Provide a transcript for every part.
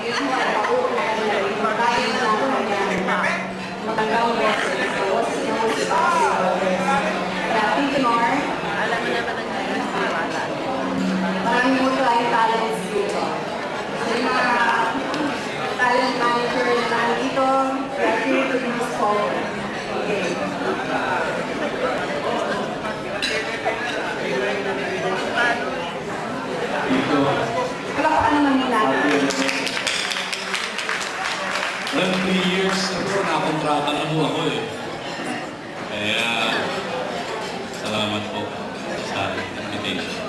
Yun mo ay pauulit na rin. Tayo na lang kanya matanggaw mo sa ito. Kaya, thank you, Mar. Alam mo na ba na ngayon? Maraming mo tayong talents dito. So, yung mga talent manager na nandito, we are here to move forward. Okay. Palakpakan naman yung natin. Ilang 3 years ago, nakontrata na po ako eh. Kaya, salamat po sa invitation.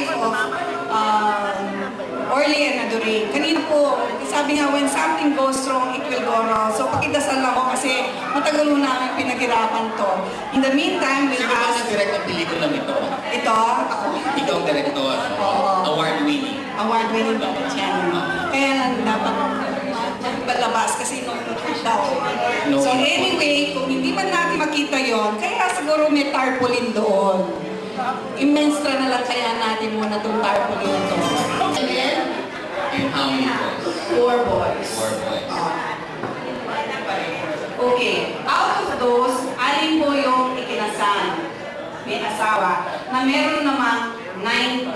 size of Orly and Adore. Kanina po, sabi nga, when something goes wrong, it will go wrong. So pakidasal lang ko kasi matagal mo namin pinaghirapan to. In the meantime, we'll Sino ba ask... nag-direct ng pelikulang ito? Ito, ako. Ikaw ang director. Oo. Award-winning. Award-winning dapat yan. Kaya lang dapat palabas kasi no daw. No So input. anyway, kung hindi man natin makita yon, kaya siguro may tarpaulin doon. Imenstra na lang kaya natin muna itong tarpaulin to. And how many boys? 4 boys. 4 boys. Okay, out of those, alin po yung ikinasal? May asawa na meron namang 19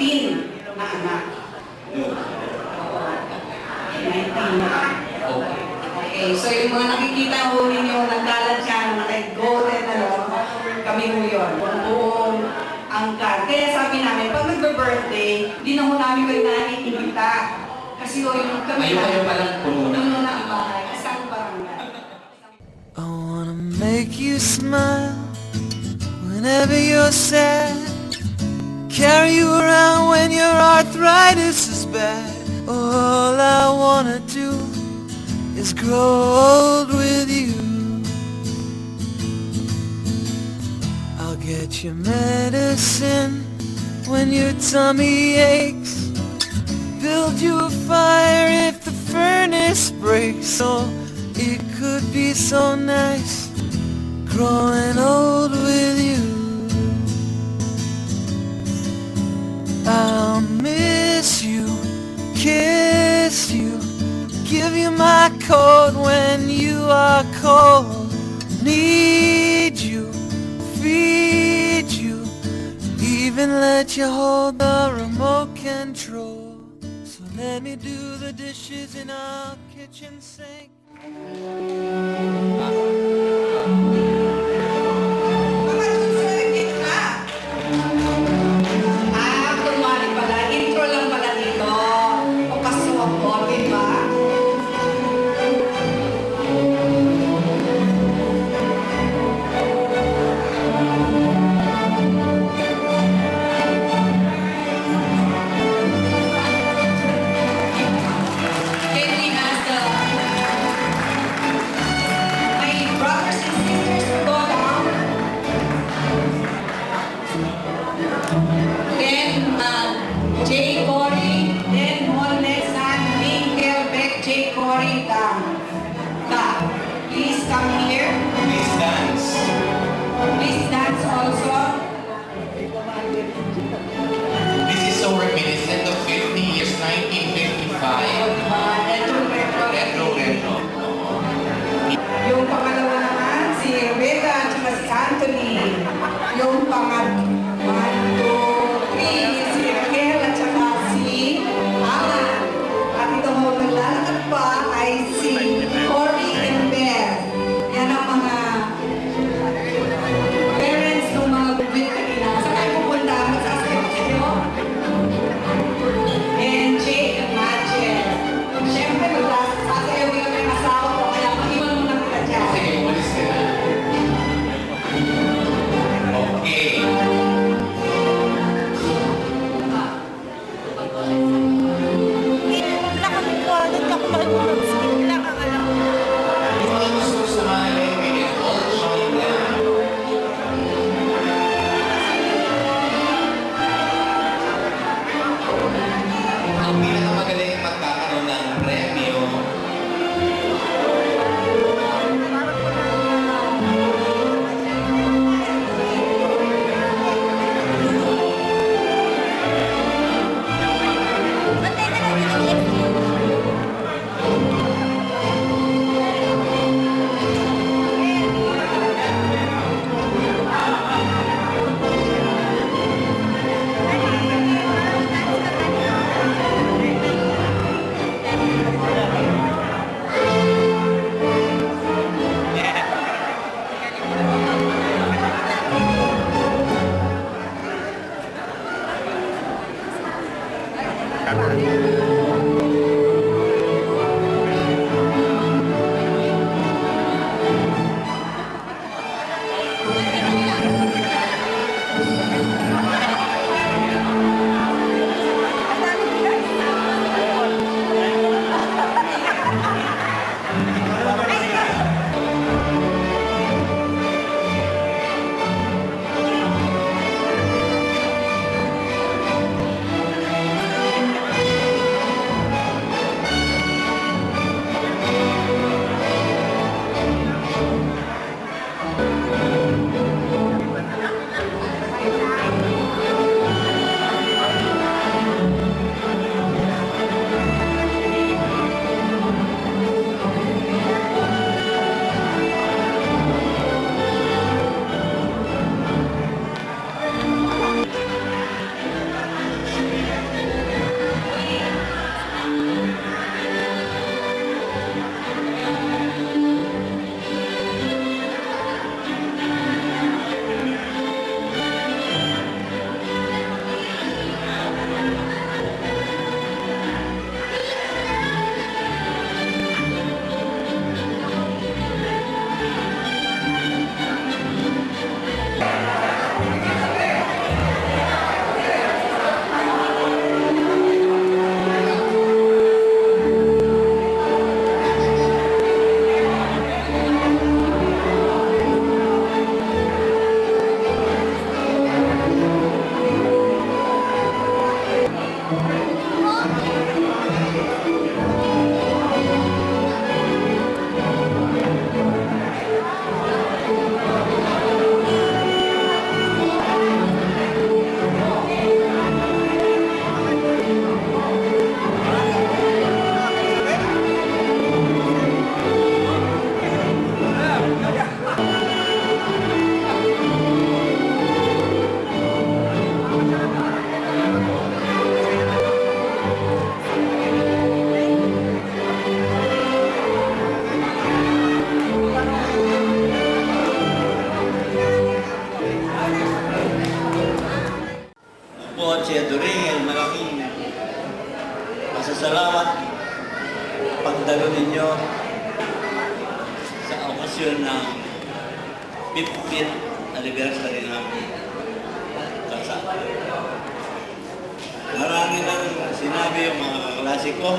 na anak. 19 na. Okay. Okay, so yung mga nakikita ho ninyo, naglalad siya, naka-golden, kami ho yun. Buong angkan. Kaya sabi namin, pag nagbe-birthday, di na ho namin kayo naiimbita. Kasi ho, yung kami Kayo palang puno na. puno na ang bahay. Isang barangay. I wanna make you smile whenever you're sad. Carry you around when your arthritis is bad. All I wanna do is grow old with you. I'll get you medicine when your tummy aches. Build you a fire if the furnace breaks. Oh, it could be so nice growing old with you. I'll miss you, kiss you, give you my coat when you are cold. Need you, feed you, even let you hold the remote control. So let me do the dishes in our kitchen sink. Kunwari pala, intro lang pala dito. Papasok ako, di ba? Can we ask my brothers and sisters to go down? Then, Jay Corey, then Molnes and Miguel Beck, Jay Corey, down. Back. Please come here. Please dance. Please dance also. This is so reminiscent of 50 years, 1955. Retro. Yung pangalawa naman, si Rebecca at saka si Anthony. Yung pangat 1, 2, 3, si Raquel at saka si Alan. At ito mo naglalakad pa ay si Cory and Beth. Yan ang mga parents ng mga bubit kanina. Saan kayo pupunta? Mag-askip kayo? And Jake and Magic. Siyempre, magsasayaw yung mga asawa ko. Kaya mag-iwan mo na kita dyan. Sige, umalis ka na. Okay. Wala kami closet, ako mag-skip lang ang alam ko. Yung mga gusto sumali, we can all join them. Ang pinakamagaling magkakaroon ng premyo Bantay na lang yung next year. po at si Adoring ay malaking masasalamat pagdalo ninyo sa okasyon ng 50th anniversary ng kalsada. Marami nang sinabi yung mga kaklase ko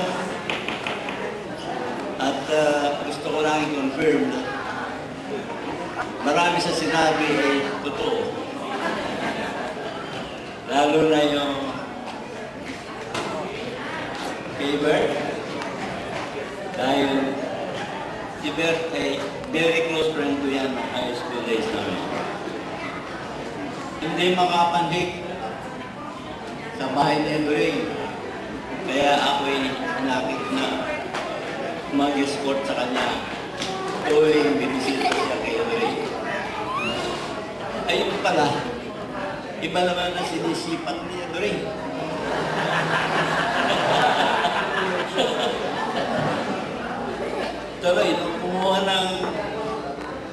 at gusto ko lang i-confirm na marami sa sinabi ay totoo. Lalo na yung favor dahil si Bert ay very close friend ko yan ng high school days namin. Hindi makapandik sa bahay ni Adoring. Kaya ako'y nakit na mag-escort sa kanya tuwing bibisita siya kay Adoring. Ayun pala, iba naman na sinisipat ni Adoring. Tuloy, nung kumuha ng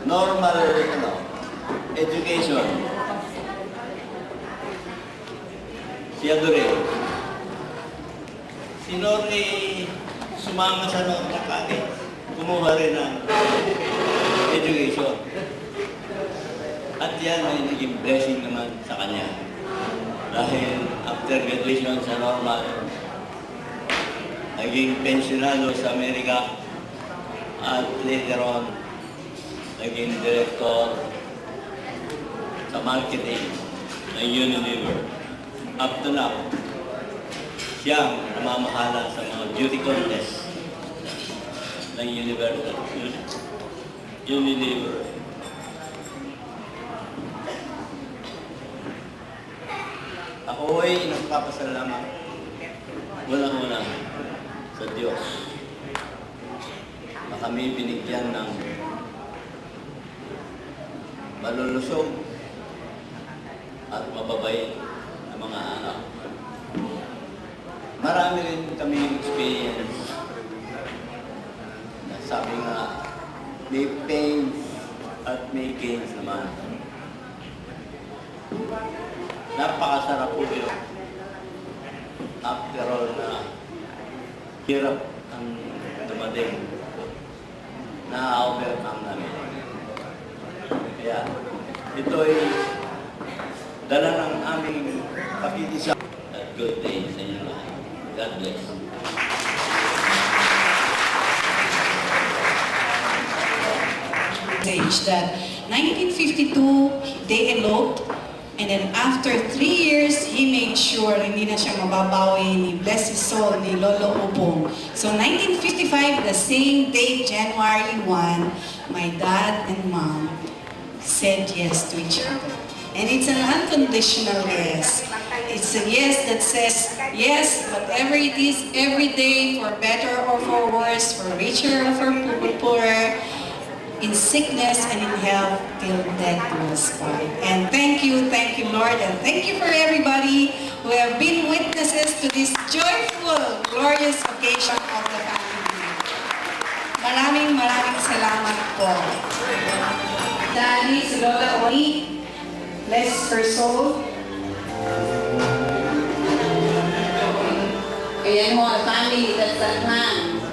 normal education, si Adoring, si Norny sumama sa noon na kagad, kumuha rin ng education. At yan ay naging blessing naman sa kanya. Dahil after graduation sa normal, naging pensionado sa Amerika at later on, naging director sa marketing ng Unilever. Up to now, siyang namamahala sa mga beauty contest ng Unilever. Ako ay nagpapasalamat walang-walang sa Diyos na kami binigyan ng malulusog at mababait na mga anak. Marami rin kami experience na sabi nga may pains at may gains naman. Napakasarap po yun. After all na hirap ang dumating na overcome namin. Kaya ito ay dala ng aming pakikisa at good day sa inyo lahat. God bless. That 1952, they eloped. And then after 3 years, he made sure hindi na siya mababawi ni bless his soul ni Lolo Ubong. So 1955, the same day, January 1, my dad and mom said yes to each other. And it's an unconditional yes. It's a yes that says, yes, whatever it is, every day, for better or for worse, for richer or for poorer, in sickness and in health, till death do us part. And thank you, Lord, and thank you for everybody who have been witnesses to this joyful, glorious occasion of the family. Maraming salamat po. Daddy, si Lola Oni, bless her soul. Ayan mo, the family that's at hand.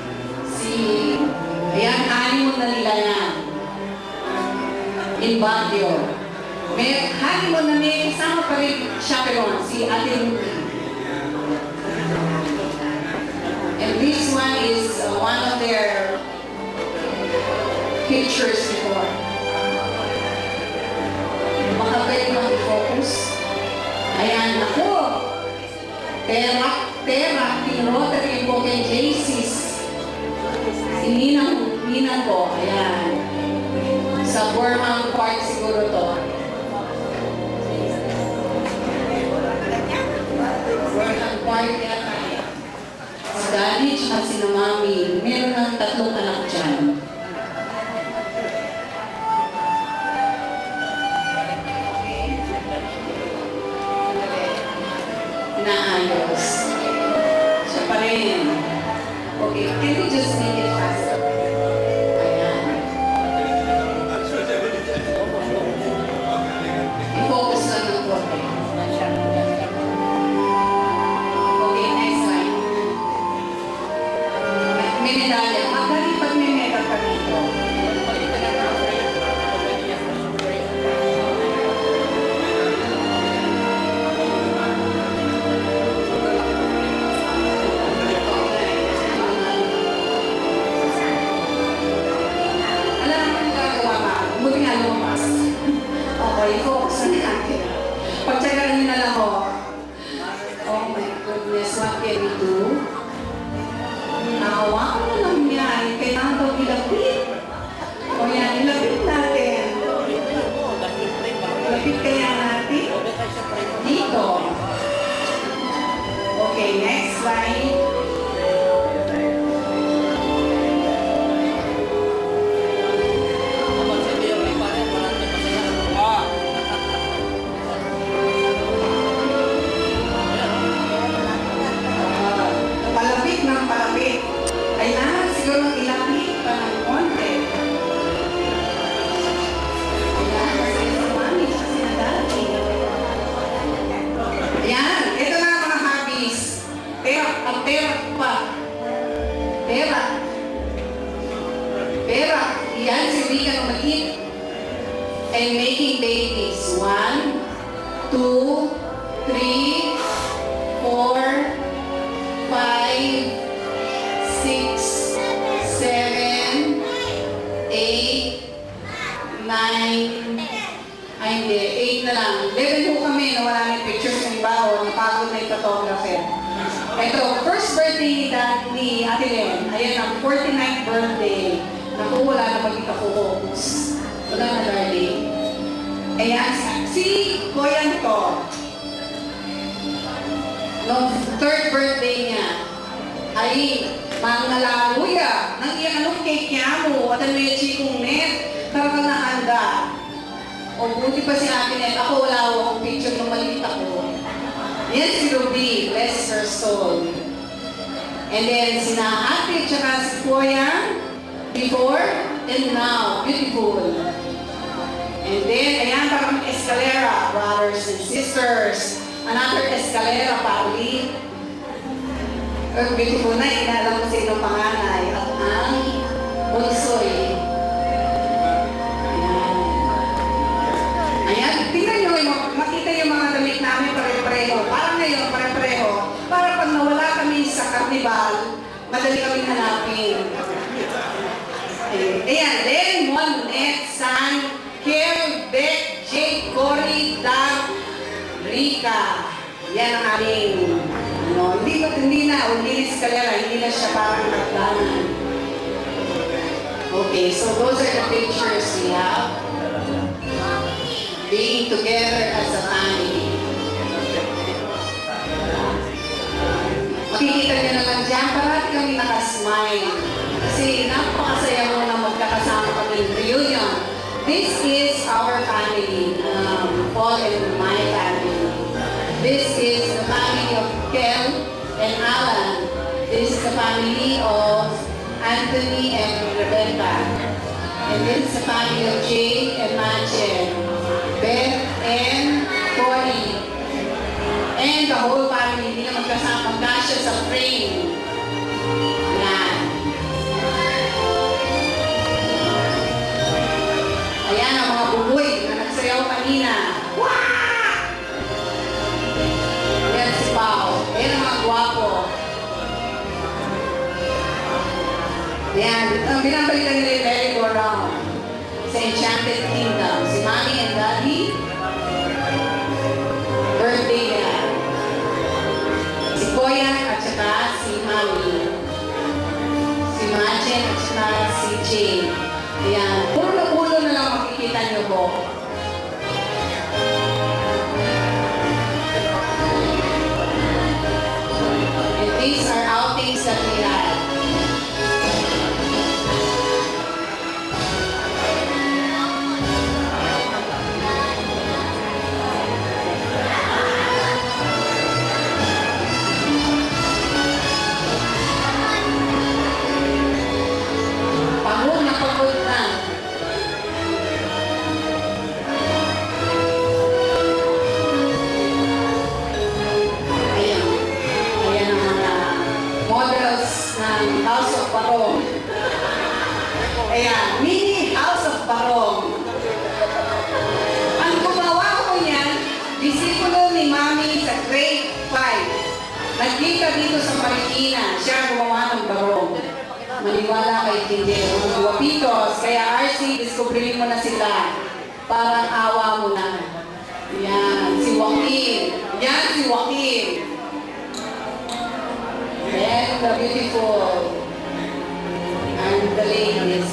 Ayan, honeymoon na nila yan. In Baguio. May honeymoon na may kasama pa rin chaperone, si Ate Ruby. And this one is one of their pictures before. Baka pwede mag-focus. Ayan, ako. Pera, pinrotary po kay JC's. Ninang ko, ayan. Sa Burmang Park siguro to. Burmang Park yata. Si Daddy at si Mami, meron ng 3 anak dyan. Naayos. Siya pa rin. Okay, can you just make it faster? Ayan. I-focus lang ng konti. can we do? Nahawakan mo lang yan. Kailangan daw ilapit. O yan, ilapit natin. Ilapit kaya natin? Dito. Okay, next slide. Palapit ng palapit. Kailangan siguro ilapit pa ng konti. Ayan, kasi si Mami, siya sinadati. Ayan, ito na mga hobbies. Terak pa. Terak. Terak. Yan, si Rika ng maliit. And making babies. 1, 2, 3, 4, 5, 6, 7, 8, 9, ay hindi, 8 na lang. 11 po kami na wala na pictures ng iba o napagod na yung photographer. Ito, first birthday ni Ate Len. Ayan ang 49th birthday. Naku, wala na magkita-focus. Wala na, darling. Ayan, si Koyan to. Noong third birthday niya, ay mangalaluya nang iyang anong cake niya mo at ang may chikong net, talagang nakanda. O buti pa si Ate Net, ako wala akong picture ng maliit ako. Yan si Ruby, bless her soul. And then sina Ate tsaka si Koya, before and now, beautiful. And then, ayan parang escalera, brothers and sisters. Another escalera pa ulit. Beautiful na, inalam ko sa inyong panganay at ang bunsoy. Ayan. Ayan, tingnan nyo, makita yung mga damit namin pare-pareho. Parang ngayon, pare-pareho. Para pag nawala kami sa karnival, madali kami hanapin. Ayan, Len, Monet, San, Kel, Beck, Jake, Cory, Doug, Rika. Yan ang aming, hindi na escalera, hindi na siya parang hagdanan. Okay, so those are the pictures we have. Being together as a family. Makikita nyo naman dyan, parati kami nakasmile. Kasi napakasaya mo na magkakasama kami in reunion. This is our family, Paul and my family. This is the family of Kel and Alan. This is the family of Anthony and Rebecca. And this is the family of Jay and Machen, Beth and Cory. And the whole family, hindi na magkasama, magkasya sa frame. Yan. Ayan ang mga buboy na nagsayaw kanina. Wah! Ayan si Pao. Ayan ang mga gwapo. Ayan, ang binabalikan nila yung merry-go-round sa Enchanted Kingdom. Si Mommy and Daddy, birthday niya. Si Koyan at saka si Mommy. Si Machen at saka si Jane. Ayan, pulo na lang makikita niyo po. And these are outings that we had. Pagod na pagod na. Ayan. Ayan ang mga models ng House of Barong. Ayan, mini House of Barong. Ang gumawa ko niyan, disipulo ni Mami sa grade 5. Nagkita dito sa Marikina, siya gumawa ng barong. Maniwala kay Tindero, mga guwapitos. Kaya RC, diskubrilin mo na sila. Parang awa mo na. Yan, si Joaquin. Yan, si Joaquin. beautiful and the ladies.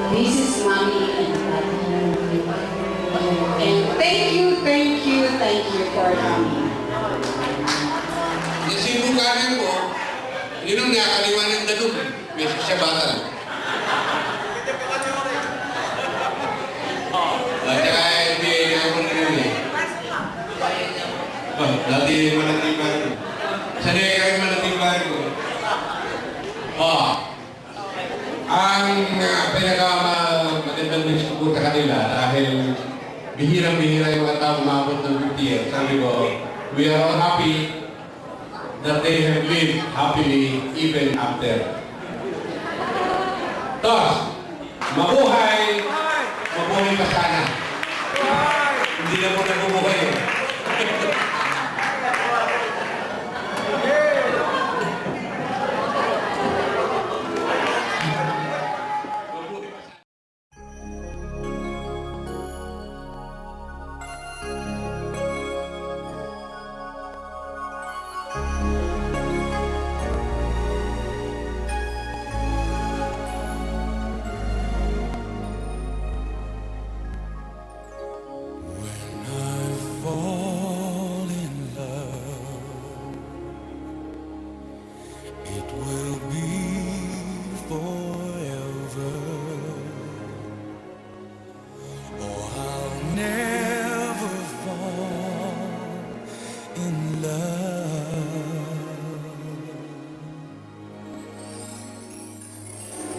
This is Mommy and Daddy. And thank you for coming. Nasibukanan ko, yun ang nakakaliwa ng dalog. May sasabatan. At saka NBA na ako na yun eh. Dati manatiban ko. Sanay kayo manatiban ko. Ang pinakamagandang news ko sa kanila dahil bihirang-bihira yung mga tao umabot ng 50 years. Sabi ko, we are all happy that they have lived happily even after. Tos, mabuhay pa sana. Hindi na po nabubuhay. Fall in love, it will be forever. Oh, I'll never fall in love.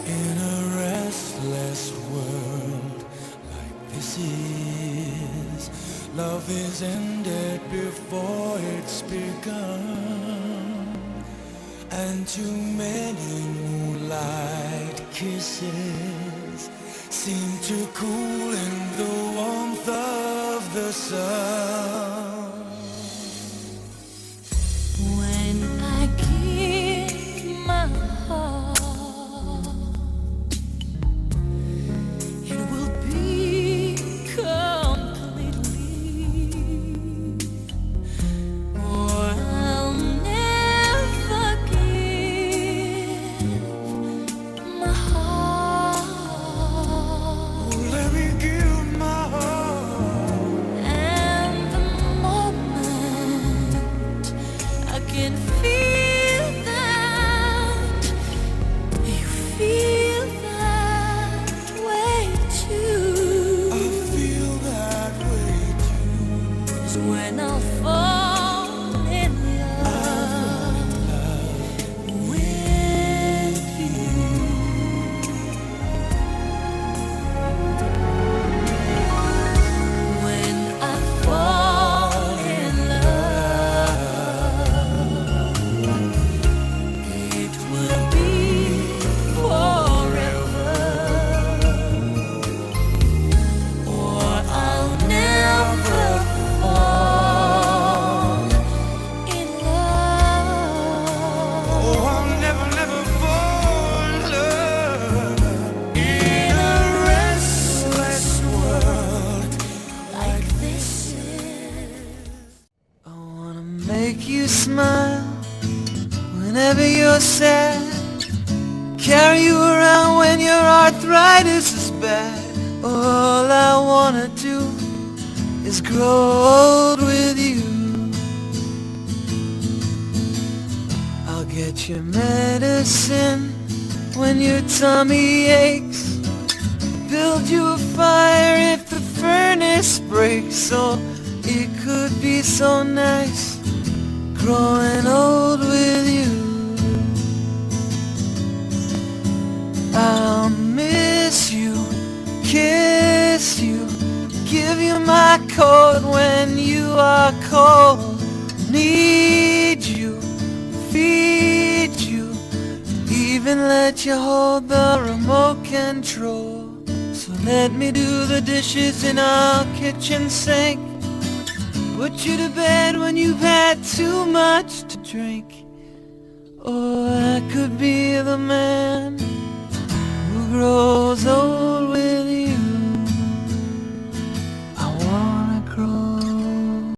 In a restless world like this is, love is ended before it's begun, and too many moonlight kisses seem to cool in the warmth of the sun. When I give my heart, it will be completely. Or I'll never give my heart. Let me give my heart. And the moment I can feel that you feel that way too, I feel that way too. is when I'll fall in love with you. When I fall in love, it will be forever, or I'll never fall in love. Oh, I'll never, never fall in love. In a restless world Like this is. I wanna make you smile whenever you're sad. Carry you around when your arthritis is bad. All I wanna do is grow old with you. I'll get your medicine when your tummy aches. Build you a fire if the furnace breaks. Oh, it could be so nice growing old with you. I'll miss you, kiss you, give you my coat when you are cold. Need you, feed you, even let you hold the remote control. So let me do the dishes in our kitchen sink, put you to bed when you've had too much to drink. Oh, I could be the man who grows old